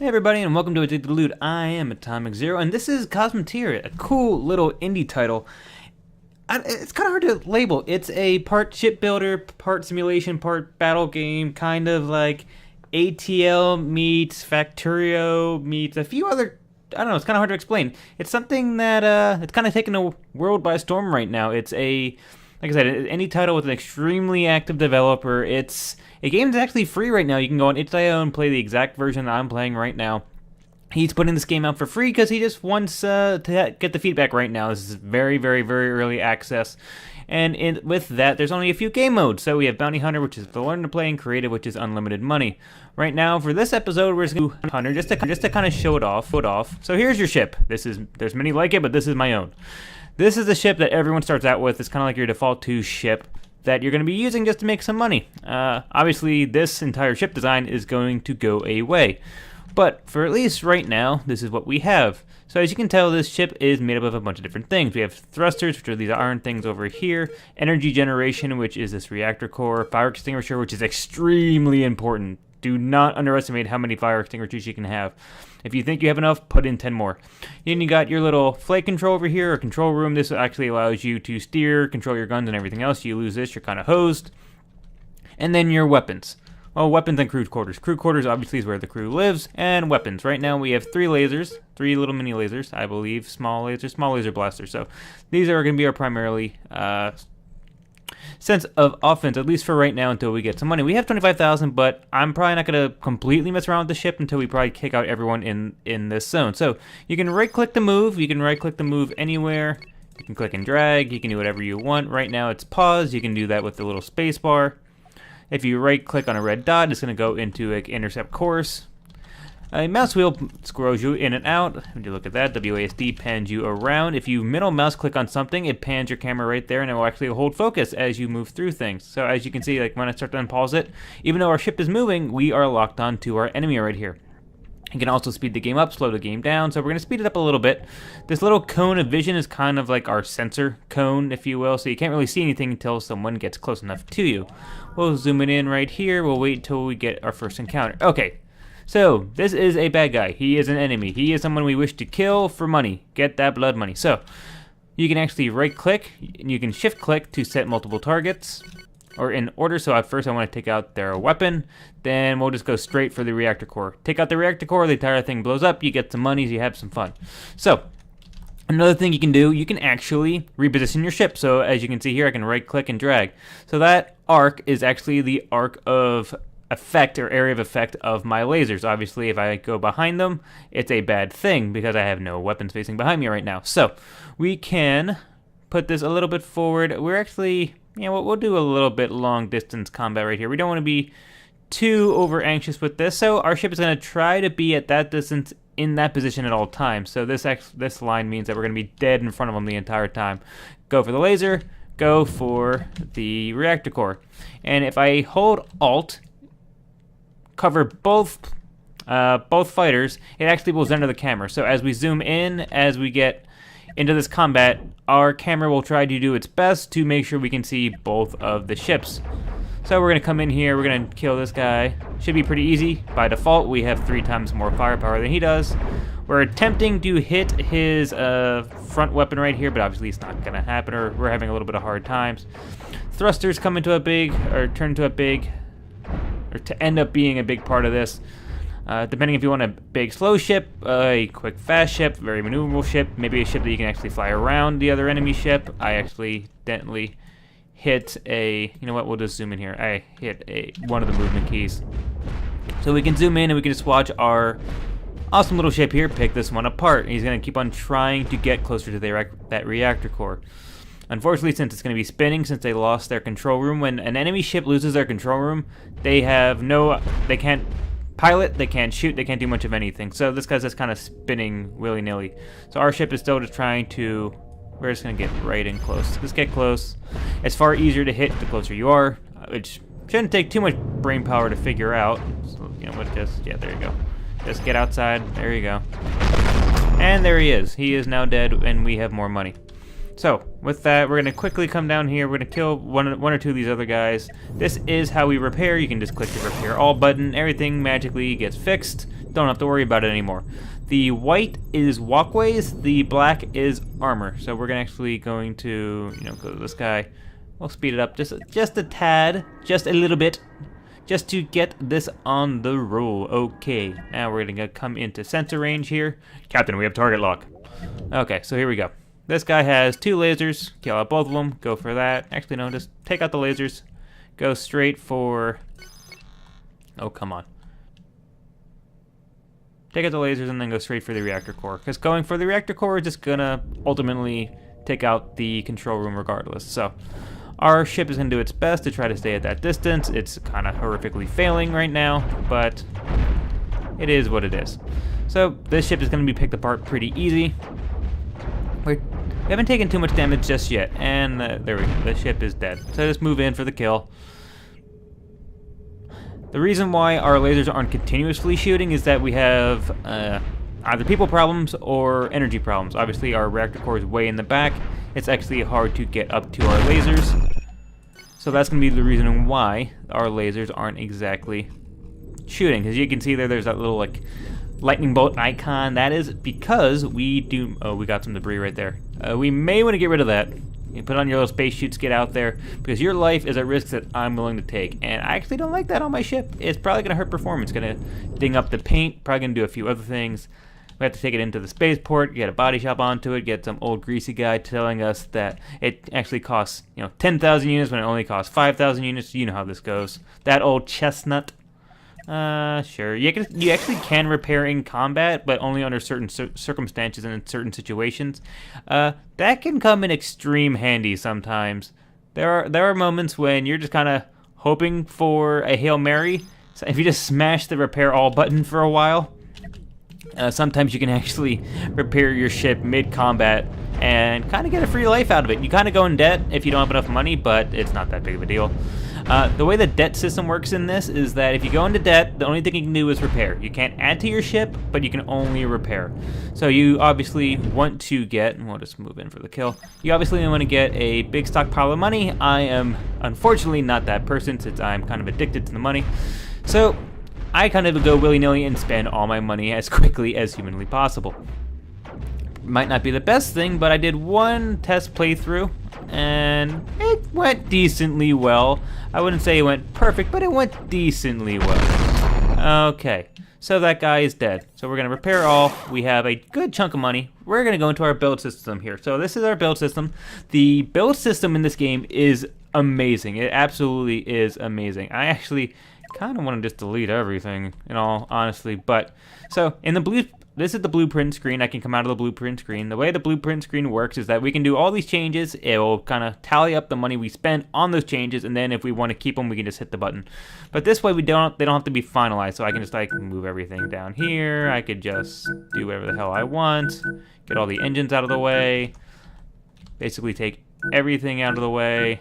Hey everybody, and welcome to Addicted to Loot. I am Atomic Zero, and this is Cosmoteer, a cool little indie title. It's kind of hard to label. It's a part shipbuilder, part simulation, part battle game, kind of like ATL meets Factorio meets a few other. I don't know. It's kind of hard to explain. It's something that it's kind of taking the world by storm right now. It's like I said, any title with an extremely active developer. It's a game that's actually free right now. You can go on itch.io and play the exact version that I'm playing right now. He's putting this game out for free because he just wants to get the feedback right now. This is very, very, very early access. And with that, there's only a few game modes. So we have Bounty Hunter, which is the learn to play, and Creative, which is unlimited money. Right now, for this episode, we're just going to do Hunter just to kind of show it off. So here's your ship. There's many like it, but this is my own. This is the ship that everyone starts out with. It's kind of like your default 2 ship that you're going to be using just to make some money. Obviously, this entire ship design is going to go away. But for at least right now, this is what we have. So as you can tell, this ship is made up of a bunch of different things. We have thrusters, which are these iron things over here. Energy generation, which is this reactor core. Fire extinguisher, which is extremely important. Do not underestimate how many fire extinguishers you can have. If you think you have enough, put in 10 more. Then you got your little flight control over here, or control room. This actually allows you to steer, control your guns, and everything else. You lose this, you're kind of hosed. And then your weapons. Well, weapons and crew quarters. Crew quarters obviously is where the crew lives. And weapons. Right now we have 3 lasers. 3 little mini lasers, I believe. Small laser blasters. So these are going to be our primarily sense of offense, at least for right now until we get some money. We have 25,000, but I'm probably not going to completely mess around with the ship until we probably kick out everyone in this zone. So you can right-click the move. You can right-click the move anywhere. You can click and drag. You can do whatever you want. Right now it's pause. You can do that with the little space bar. If you right-click on a red dot, it's going to go into an intercept course. A mouse wheel scrolls you in and out. When you look at that, WASD pans you around. If you middle mouse click on something, it pans your camera right there, and it will actually hold focus as you move through things. So as you can see, like when I start to unpause it, even though our ship is moving, we are locked on to our enemy right here. You can also speed the game up, slow the game down, so we're going to speed it up a little bit. This little cone of vision is kind of like our sensor cone, if you will, so you can't really see anything until someone gets close enough to you. We'll zoom it in right here. We'll wait until we get our first encounter. Okay. So, this is a bad guy. He is an enemy. He is someone we wish to kill for money. Get that blood money. So, you can actually right-click, and you can shift-click to set multiple targets, or in order. So, at first I want to take out their weapon. Then we'll just go straight for the reactor core. Take out the reactor core, the entire thing blows up, you get some money, you have some fun. So, another thing you can do, you can actually reposition your ship. So, as you can see here, I can right-click and drag. So, that arc is actually the arc of effect or area of effect of my lasers. Obviously, if I go behind them, it's a bad thing because I have no weapons facing behind me right now. So we can put this a little bit forward. We're actually, we'll do a little bit long distance combat right here. We don't want to be too over anxious with this. So our ship is going to try to be at that distance in that position at all times. So this line means that we're going to be dead in front of them the entire time. Go for the laser, go for the reactor core. And if I hold Alt, cover both fighters, it actually will render the camera. So as we zoom in, as we get into this combat, our camera will try to do its best to make sure we can see both of the ships. So we're going to come in here, we're going to kill this guy. Should be pretty easy. By default, we have 3 times more firepower than he does. We're attempting to hit his front weapon right here, but obviously it's not going to happen, or we're having a little bit of hard times. Thrusters come into turn into a big, or to end up being a big part of this. Depending if you want a big slow ship, a quick fast ship, very maneuverable ship, maybe a ship that you can actually fly around the other enemy ship. I accidentally hit a, you know what, we'll just zoom in here. I hit one of the movement keys. So we can zoom in and we can just watch our awesome little ship here pick this one apart. He's going to keep on trying to get closer to that reactor core. Unfortunately, since it's going to be spinning, since they lost their control room, when an enemy ship loses their control room, they can't pilot, they can't shoot, they can't do much of anything. So this guy's just kind of spinning willy-nilly. So our ship is still just trying to, we're just going to get right in close. Just get close. It's far easier to hit the closer you are, which shouldn't take too much brain power to figure out. So, there you go. Just get outside, there you go. And there he is. He is now dead, and we have more money. So, with that, we're going to quickly come down here. We're going to kill one or two of these other guys. This is how we repair. You can just click the Repair All button. Everything magically gets fixed. Don't have to worry about it anymore. The white is walkways. The black is armor. So we're actually going to, go to this guy. We'll speed it up just a tad, just a little bit, just to get this on the roll. Okay, now we're going to come into sensor range here. Captain, we have target lock. Okay, so here we go. This guy has 2 lasers. Kill out both of them. Go for that. Actually, no, just take out the lasers. Go straight for... Oh, come on. Take out the lasers and then go straight for the reactor core. Because going for the reactor core is just going to ultimately take out the control room regardless. So, our ship is going to do its best to try to stay at that distance. It's kind of horrifically failing right now, but it is what it is. So, this ship is going to be picked apart pretty easy. We haven't taken too much damage just yet, and there we go, the ship is dead. So just move in for the kill. The reason why our lasers aren't continuously shooting is that we have either people problems or energy problems. Obviously our reactor core is way in the back. It's actually hard to get up to our lasers. So that's going to be the reason why our lasers aren't exactly shooting. As you can see there's that little lightning bolt icon. That is because we do... Oh, we got some debris right there. We may want to get rid of that. You put on your little space chutes, get out there, because your life is a risk that I'm willing to take. And I actually don't like that on my ship. It's probably going to hurt performance. It's going to ding up the paint, probably going to do a few other things. We have to take it into the spaceport, get a body shop onto it, get some old greasy guy telling us that it actually costs 10,000 units when it only costs 5,000 units. You know how this goes. That old chestnut. Sure. You actually can repair in combat, but only under certain circumstances and in certain situations. That can come in extreme handy sometimes. There are moments when you're just kind of hoping for a Hail Mary. So if you just smash the Repair All button for a while, sometimes you can actually repair your ship mid-combat and kind of get a free life out of it. You kind of go in debt if you don't have enough money, but it's not that big of a deal. The way the debt system works in this is that if you go into debt, the only thing you can do is repair. You can't add to your ship, but you can only repair. So you obviously want to get, and we'll just move in for the kill, you obviously want to get a big stockpile of money. I am unfortunately not that person since I'm kind of addicted to the money. So I kind of go willy-nilly and spend all my money as quickly as humanly possible. Might not be the best thing, but I did one test playthrough, and it went decently well. I wouldn't say it went perfect, but it went decently well. Okay, so that guy is dead. So we're going to repair all. We have a good chunk of money. We're going to go into our build system here. So this is our build system. The build system in this game is amazing. It absolutely is amazing. I actually kind of want to just delete everything, in all honesty. But so in the this is the blueprint screen. I can come out of the blueprint screen. The way the blueprint screen works is that we can do all these changes. It will kind of tally up the money we spent on those changes, and then if we want to keep them, we can just hit the button. But this way, they don't have to be finalized. So I can just move everything down here. I could just do whatever the hell I want. Get all the engines out of the way. Basically, take everything out of the way.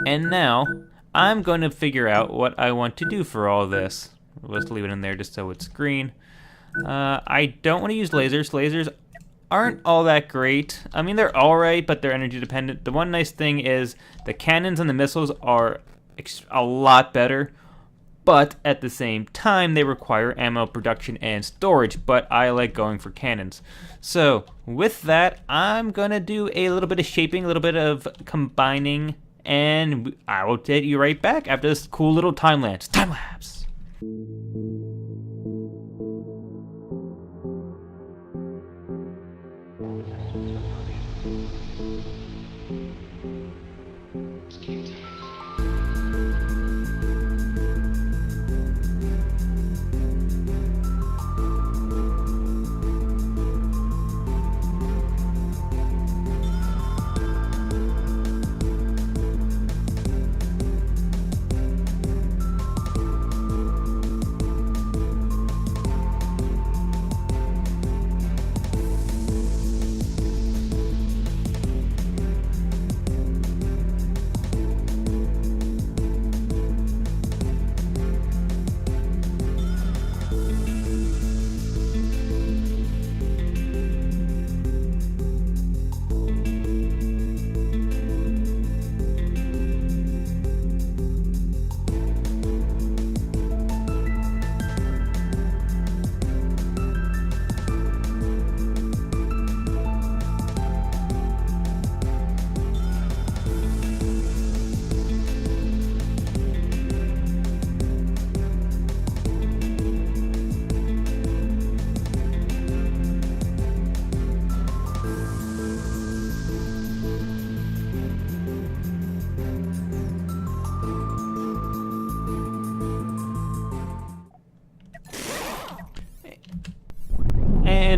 And now I'm going to figure out what I want to do for all this. Let's leave it in there just so it's green. I don't want to use lasers. Lasers aren't all that great. I mean, they're alright, but they're energy dependent. The one nice thing is the cannons and the missiles are a lot better, but at the same time, they require ammo production and storage, but I like going for cannons. So, with that, I'm going to do a little bit of shaping, a little bit of combining, and I will take you right back after this cool little time lapse. Time lapse!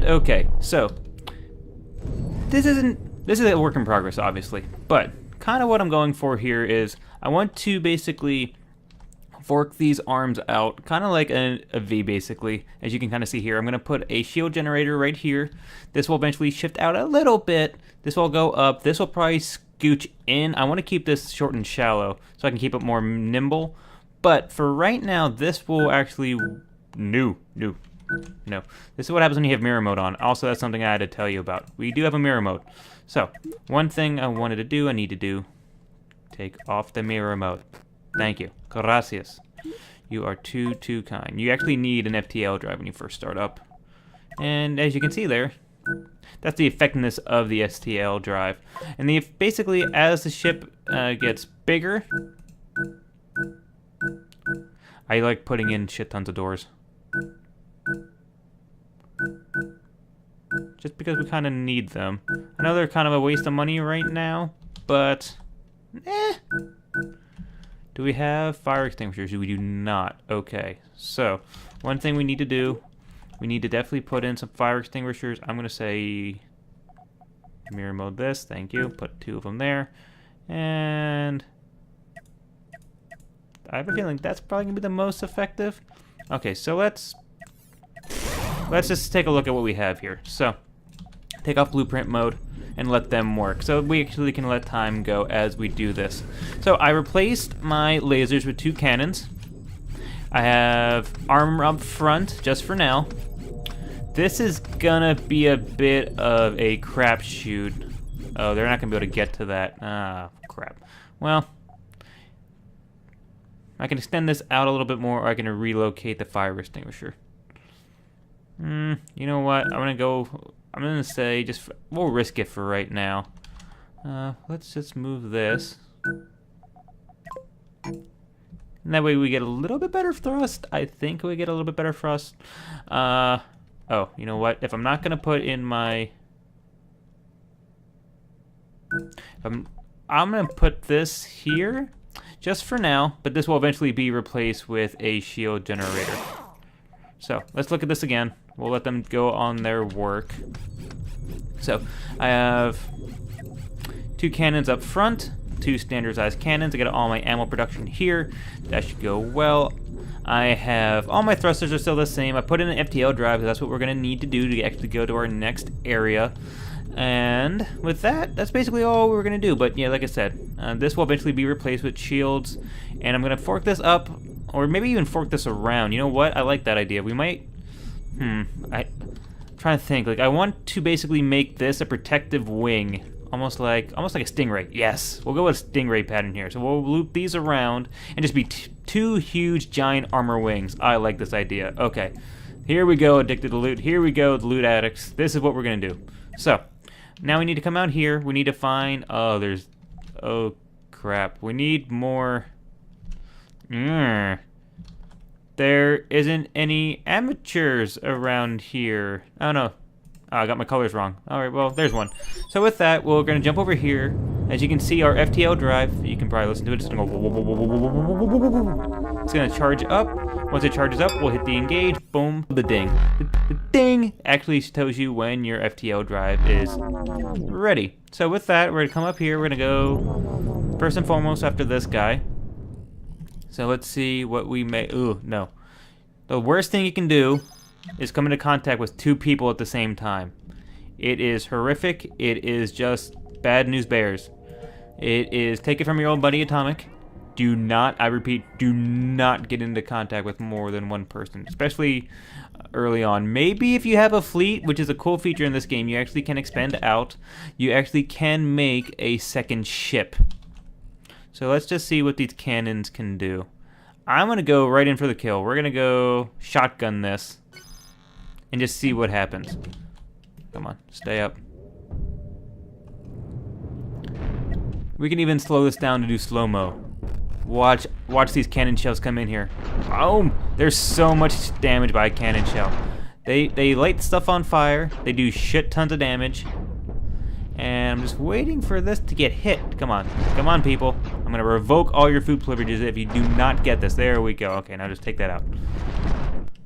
Okay, so this is a work in progress, obviously, but kind of what I'm going for here is I want to basically fork these arms out, kind of like a V, basically. As you can kind of see here, I'm going to put a shield generator right here. This will eventually shift out a little bit. This will go up. This will probably scooch in. I want to keep this short and shallow so I can keep it more nimble. But for right now, this will actually... No. This is what happens when you have mirror mode on. Also, that's something I had to tell you about. We do have a mirror mode. So, one thing I wanted to do, I need to do, take off the mirror mode. Thank you. Gracias. You are too kind. You actually need an FTL drive when you first start up. And as you can see there, that's the effectiveness of the STL drive. And basically, as the ship gets bigger, I like putting in shit tons of doors. Just because we kind of need them. I know they're kind of a waste of money right now, but... Do we have fire extinguishers? We do not. Okay, so one thing we need to do, we need to definitely put in some fire extinguishers. I'm going to say mirror mode this. Thank you. Put 2 of them there. And I have a feeling that's probably going to be the most effective. Okay, so let's just take a look at what we have here. So take off blueprint mode and let them work. So we actually can let time go as we do this. So I replaced my lasers with 2 cannons. I have armor up front just for now. This is gonna be a bit of a crapshoot. Oh, they're not gonna be able to get to that. Ah, crap. Well, I can extend this out a little bit more, or I can relocate the fire extinguisher. You know what? I'm gonna say we'll risk it for right now. Let's just move this. And that way we get a little bit better thrust. I think we get a little bit better thrust. Oh, you know what? If I'm not gonna put in my... I'm gonna put this here, just for now, but this will eventually be replaced with a shield generator. So, let's look at this again. We'll let them go on their work. So, I have 2 cannons up front, 2 standard-sized cannons. I got all my ammo production here. That should go well. I have all my thrusters are still the same. I put in an FTL drive because that's what we're going to need to do to actually go to our next area. And with that, that's basically all we're going to do. But yeah, like I said, this will eventually be replaced with shields. And I'm going to fork this up, or maybe even fork this around. You know what? I like that idea. We might... I'm trying to think. Like, I want to basically make this a protective wing. Almost like a stingray. Yes, we'll go with a stingray pattern here. So we'll loop these around and just be 2 huge giant armor wings. I like this idea. Okay, here we go, addicted to loot. Here we go, the loot addicts. This is what we're gonna do. So now we need to come out here. We need to find. Oh crap. We need more. There isn't any amateurs around here. Oh no. I got my colors wrong. Alright, well, there's one. So with that, we're going to jump over here. As you can see, our FTL drive, you can probably listen to it, it's going to go... It's going to charge up. Once it charges up, we'll hit the engage. Boom. The ding. The ding actually tells you when your FTL drive is ready. So with that, we're going to come up here. We're going to go first and foremost after this guy. So let's see what we may... Ooh, no. The worst thing you can do is come into contact with 2 people at the same time. It is horrific. It is just bad news bears. It is take it from your old buddy Atomic. Do not, I repeat, do not get into contact with more than 1 person, especially early on. Maybe if you have a fleet, which is a cool feature in this game, you actually can expand out. You actually can make a second ship. So let's just see what these cannons can do. I'm going to go right in for the kill. We're going to go shotgun this and just see what happens. Come on, stay up. We can even slow this down to do slow-mo. Watch these cannon shells come in here. Boom! There's so much damage by a cannon shell. They light stuff on fire. They do shit tons of damage. And I'm just waiting for this to get hit. Come on, people. I'm gonna revoke all your food privileges if you do not get this. There we go. Okay, now just take that out.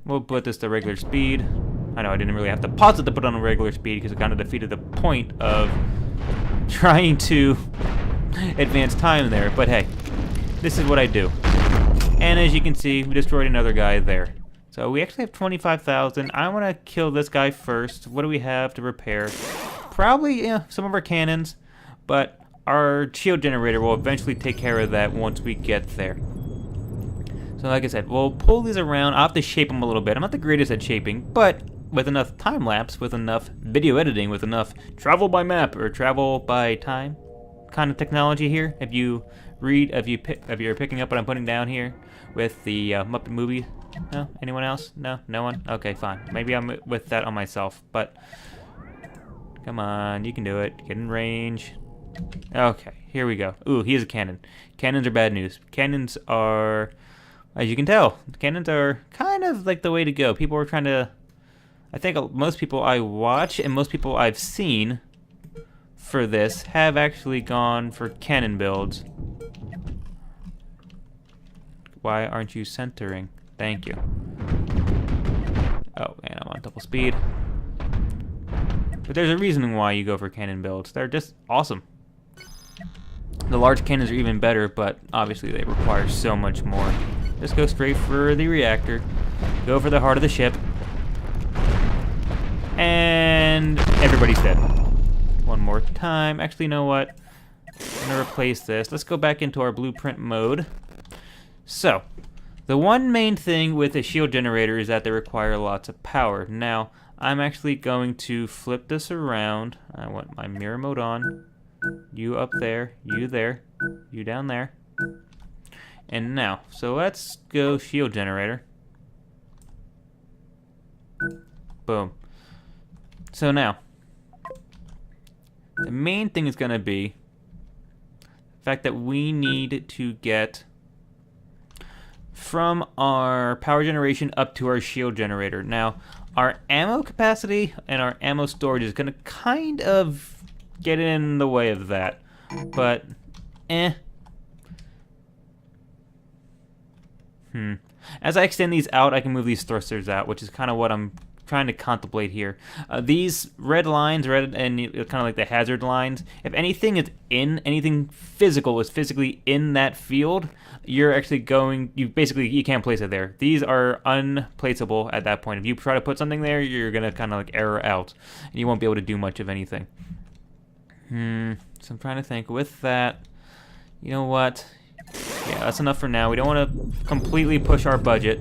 We'll put this to regular speed. I know I didn't really have to pause it to put on a regular speed because it kind of defeated the point of trying to advance time there. But hey, this is what I do. And as you can see, we destroyed another guy there. So we actually have 25,000. I want to kill this guy first. What do we have to repair? Probably some of our cannons, but our shield generator will eventually take care of that once we get there. So like I said, we'll pull these around. I'll have to shape them a little bit. I'm not the greatest at shaping, but with enough time lapse, with enough video editing, with enough travel by map or travel by time kind of technology here, if you're picking up what I'm putting down here with the Muppet movie. No? Anyone else? No? No one? Okay, fine. Maybe I'm with that on myself, but come on, you can do it. Get in range. Okay, here we go. Ooh, he is a cannon. Cannons are bad news. Cannons are, as you can tell, cannons are kind of like the way to go. People are trying to, I think most people I watch and most people I've seen for this have actually gone for cannon builds. Why aren't you centering? Thank you. Oh, and I'm on double speed. But there's a reason why you go for cannon builds. They're just awesome. The large cannons are even better, but obviously they require so much more. Just go straight for the reactor. Go for the heart of the ship. And everybody's dead. One more time. Actually, you know what? I'm gonna replace this. Let's go back into our blueprint mode. So, the one main thing with a shield generator is that they require lots of power. Now, I'm actually going to flip this around. I want my mirror mode on. You up there, you down there. And now, so let's go shield generator. Boom. So now, the main thing is going to be the fact that we need to get from our power generation up to our shield generator. Now, our ammo capacity and our ammo storage is going to kind of get in the way of that. But, As I extend these out, I can move these thrusters out, which is kind of what I'm trying to contemplate here. These red lines, and kind of like the hazard lines, if anything physical is physically in that field, you're actually you can't place it there. These are unplaceable at that point. If you try to put something there, you're gonna kind of like error out, and you won't be able to do much of anything. So I'm trying to think. With that, you know what? Yeah, that's enough for now. We don't want to completely push our budget.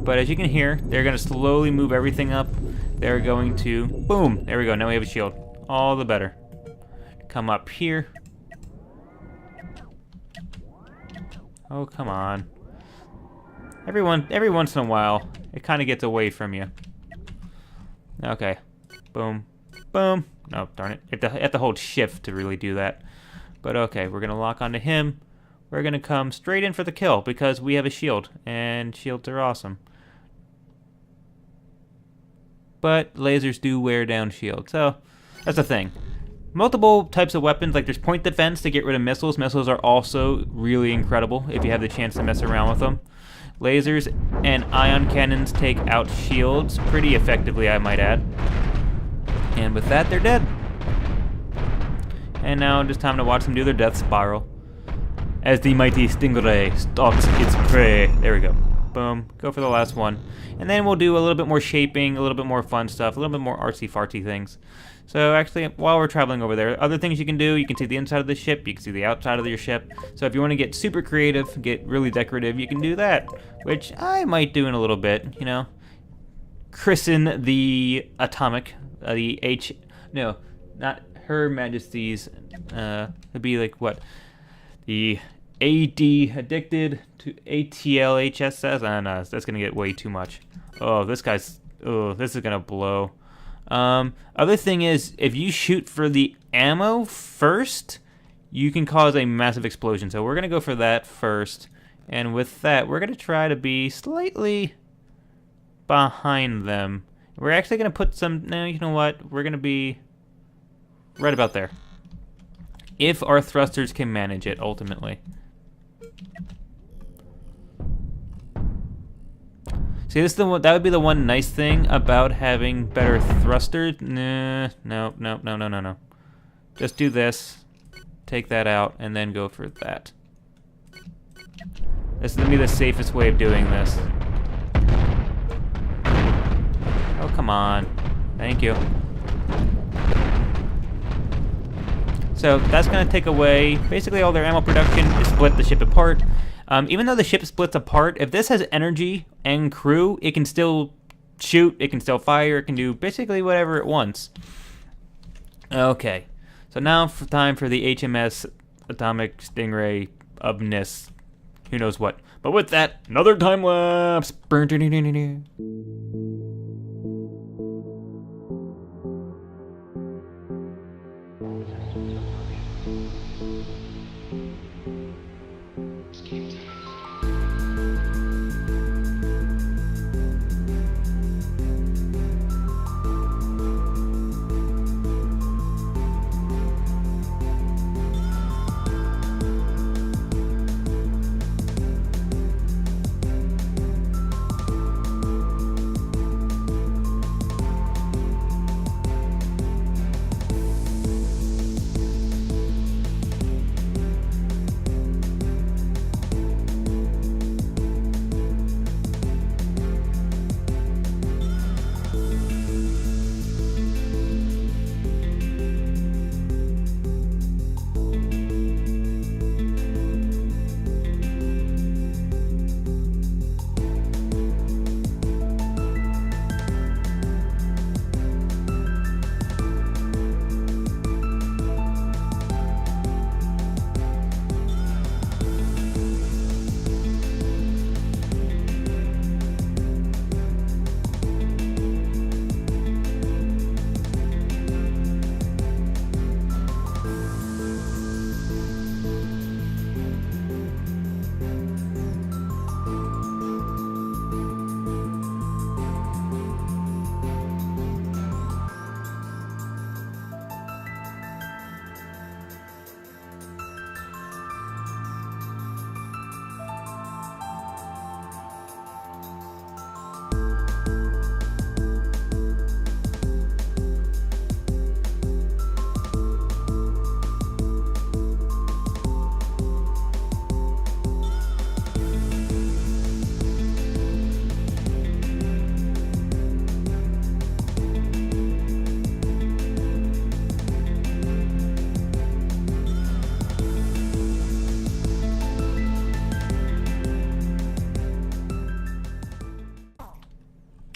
But as you can hear, they're going to slowly move everything up. They're going to, boom, there we go. Now we have a shield. All the better. Come up here. Oh, come on. Every once in a while, it kind of gets away from you. Okay. Boom. Boom. No, darn it. You have to hold shift to really do that. But okay, we're going to lock onto him. We're going to come straight in for the kill because we have a shield. And shields are awesome. But lasers do wear down shields. So, that's the thing. Multiple types of weapons, like there's point defense to get rid of missiles. Missiles are also really incredible if you have the chance to mess around with them. Lasers and ion cannons take out shields pretty effectively, I might add. And with that, they're dead. And now just time to watch them do their death spiral. As the mighty stingray stalks its prey. There we go. Boom. Go for the last one. And then we'll do a little bit more shaping, a little bit more fun stuff, a little bit more artsy-fartsy things. So actually, while we're traveling over there, other things you can do, you can see the inside of the ship, you can see the outside of your ship. So if you want to get super creative, get really decorative, you can do that. Which I might do in a little bit, you know. Christen the atomic, no, not Her Majesty's, it'd be like what? The AD addicted to ATLHSS. I don't know, that's gonna get way too much. Oh, this is gonna blow. Other thing is, if you shoot for the ammo first, you can cause a massive explosion. So we're gonna go for that first, and with that, we're gonna try to be slightly behind them. We're actually gonna put some. No, you know what? We're gonna be right about there. If our thrusters can manage it, ultimately. See, this is the one, that would be the one nice thing about having better thrusters. Nah, no, no, no, no, no, no. Just do this, take that out, and then go for that. This is gonna be the safest way of doing this. Oh, come on. Thank you. So that's gonna take away basically all their ammo production, split the ship apart. Even though the ship splits apart, if this has energy and crew, it can still shoot, it can still fire, it can do basically whatever it wants. Okay, so now time for the HMS Atomic Stingray ofness, who knows what. But with that, another time lapse.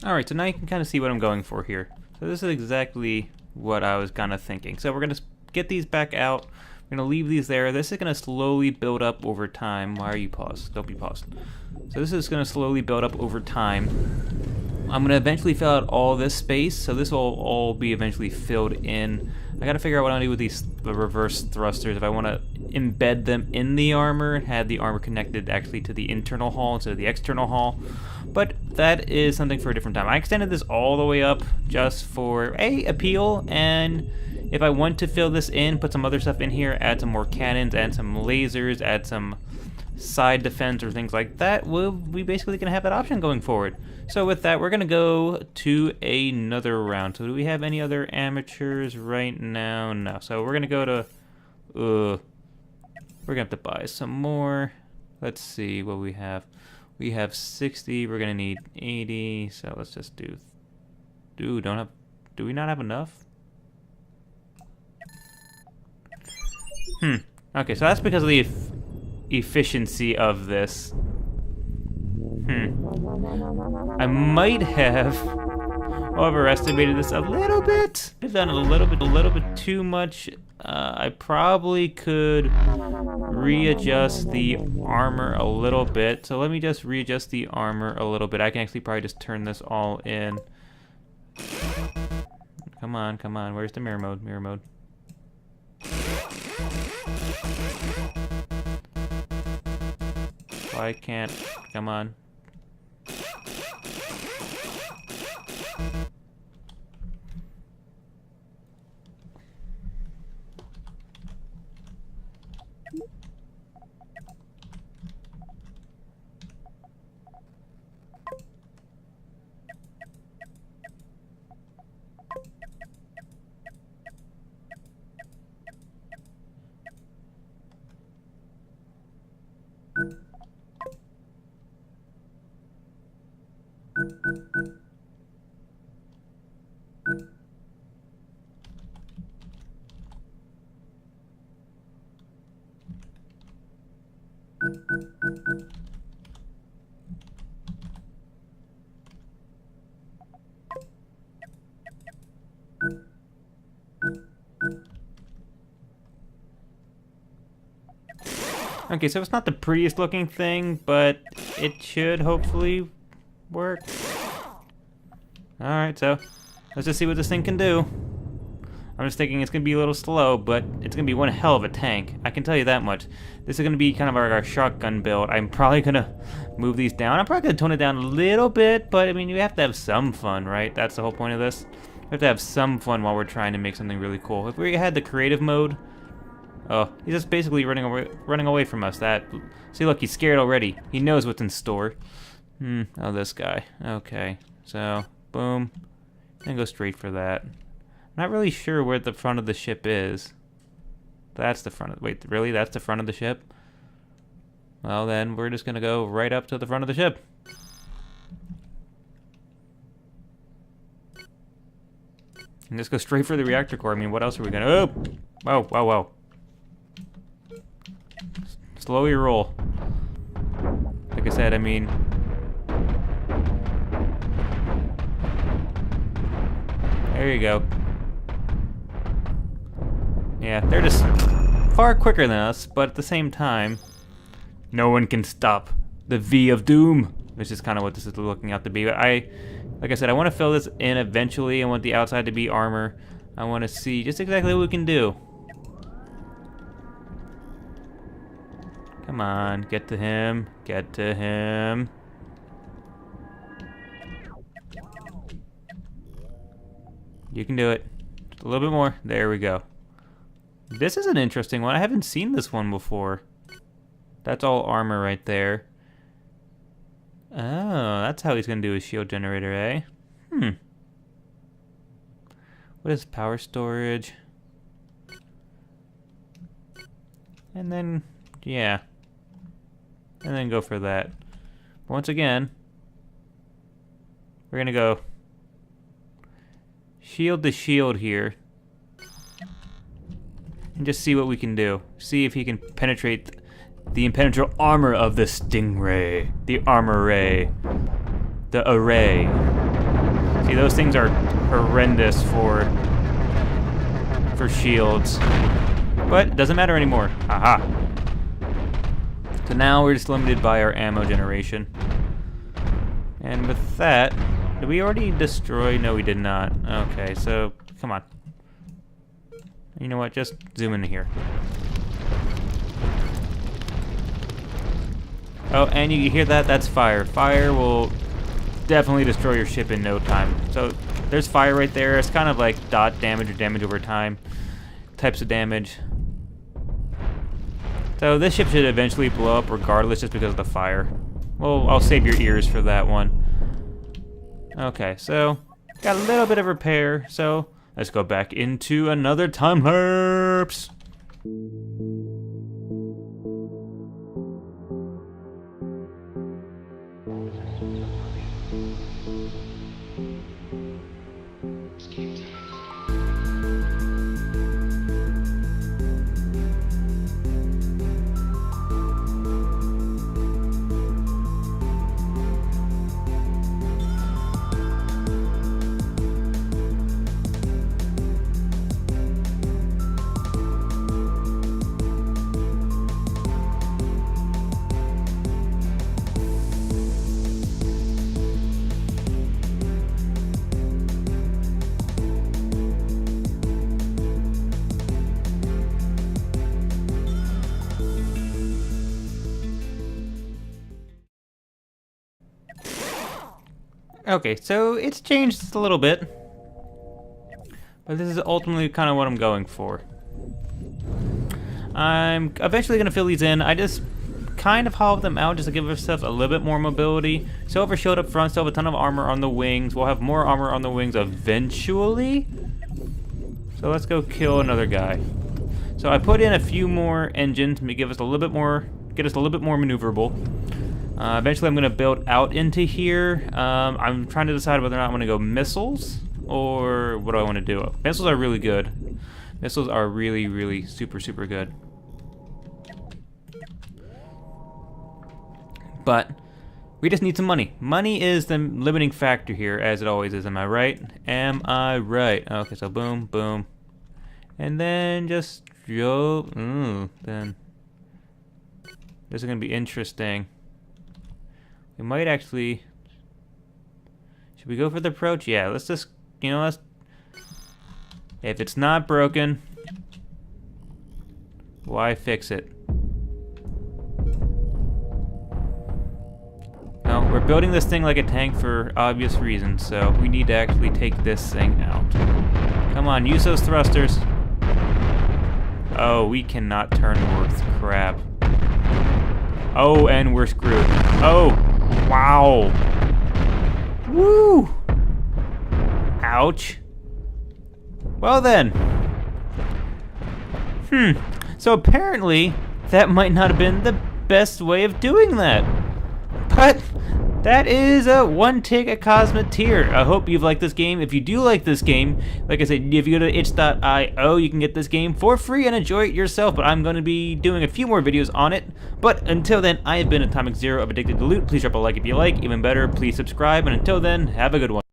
Alright, so now you can kind of see what I'm going for here. So this is exactly what I was kind of thinking. So we're going to get these back out. We're going to leave these there. This is going to slowly build up over time. Why are you paused? Don't be paused. So this is going to slowly build up over time. I'm going to eventually fill out all this space, so this will all be eventually filled in. I got to figure out what I want to do with the reverse thrusters. If I want to embed them in the armor, have the armor connected actually to the internal hull instead of the external hull. But that is something for a different time. I extended this all the way up just for appeal, and if I want to fill this in, put some other stuff in here, add some more cannons, add some lasers, add some side defense or things like that, we basically can have that option going forward. So with that, we're gonna go to another round. So do we have any other amateurs right now? No. So we're gonna go to we're gonna have to buy some more. Let's see what we have. We have 60, we're gonna need 80, so let's just do we not have enough? Okay, so that's because of the efficiency of this. I might have overestimated this a little bit. I've done a little bit too much. I probably could readjust the armor a little bit. So let me just readjust the armor a little bit. I can actually probably just turn this all in. Come on, come on. Where's the mirror mode? Mirror mode. Why can't... Come on. Okay, so it's not the prettiest looking thing, but it should hopefully work. Alright, so let's just see what this thing can do. I'm just thinking it's going to be a little slow, but it's going to be one hell of a tank. I can tell you that much. This is going to be kind of our shotgun build. I'm probably going to move these down. I'm probably going to tone it down a little bit, but I mean, you have to have some fun, right? That's the whole point of this. We have to have some fun while we're trying to make something really cool. If we had the creative mode... Oh, he's just basically running away from us. See, look, he's scared already. He knows what's in store. Oh, this guy. Okay, so, boom. And go straight for that. Not really sure where the front of the ship is. That's the front of... Wait, really? That's the front of the ship? Well, then, we're just gonna go right up to the front of the ship. And just go straight for the reactor core. I mean, what else are we gonna... Oh! Whoa, whoa, whoa. Slow your roll. Like I said, I mean... There you go. Yeah, they're just far quicker than us, but at the same time, no one can stop the V of Doom, which is kind of what this is looking out to be. But like I said, I want to fill this in eventually. I want the outside to be armor. I want to see just exactly what we can do. Come on, get to him. Get to him. You can do it. Just a little bit more. There we go. This is an interesting one. I haven't seen this one before. That's all armor right there. Oh, that's how he's going to do his shield generator, eh? What is power storage? And then, yeah. And then go for that. Once again, we're going to go shield to shield here. And just see what we can do. See if he can penetrate the impenetrable armor of the Stingray. The armor ray. The array. See, those things are horrendous for shields. But it doesn't matter anymore. Aha. So now we're just limited by our ammo generation. And with that, did we already destroy? No, we did not. Okay, so come on. You know what? Just zoom into here. Oh, and you hear that? That's fire. Fire will definitely destroy your ship in no time. So there's fire right there. It's kind of like dot damage or damage over time types of damage. So this ship should eventually blow up regardless just because of the fire. Well, I'll save your ears for that one. Okay, so got a little bit of repair, so let's go back into another time lapse. Okay, so it's changed just a little bit, but this is ultimately kind of what I'm going for. I'm eventually going to fill these in. I just kind of hollowed them out just to give ourselves a little bit more mobility. Silver shield up front, still have a ton of armor on the wings. We'll have more armor on the wings eventually. So let's go kill another guy. So I put in a few more engines to give us a little bit more, get us a little bit more maneuverable. Eventually I'm going to build out into here. I'm trying to decide whether or not I'm going to go missiles or what do I want to do. Missiles are really good. Missiles are really, really super, super good. But we just need some money. Money is the limiting factor here, as it always is. Am I right? Am I right? Okay, so boom, boom. And then just go. Then this is going to be interesting. We might actually... Should we go for the approach? Yeah, let's just... You know, let's... If it's not broken, why fix it? No, we're building this thing like a tank for obvious reasons, so we need to actually take this thing out. Come on, use those thrusters. Oh, we cannot turn worth crap. Oh, and we're screwed. Oh, wow. Woo! Ouch. Well then. So apparently, that might not have been the best way of doing that. But that is a one take at Cosmoteer. I hope you've liked this game. If you do like this game, like I said, if you go to itch.io, you can get this game for free and enjoy it yourself. But I'm going to be doing a few more videos on it. But until then, I have been Atomic Zero of Addicted to Loot. Please drop a like if you like. Even better, please subscribe. And until then, have a good one.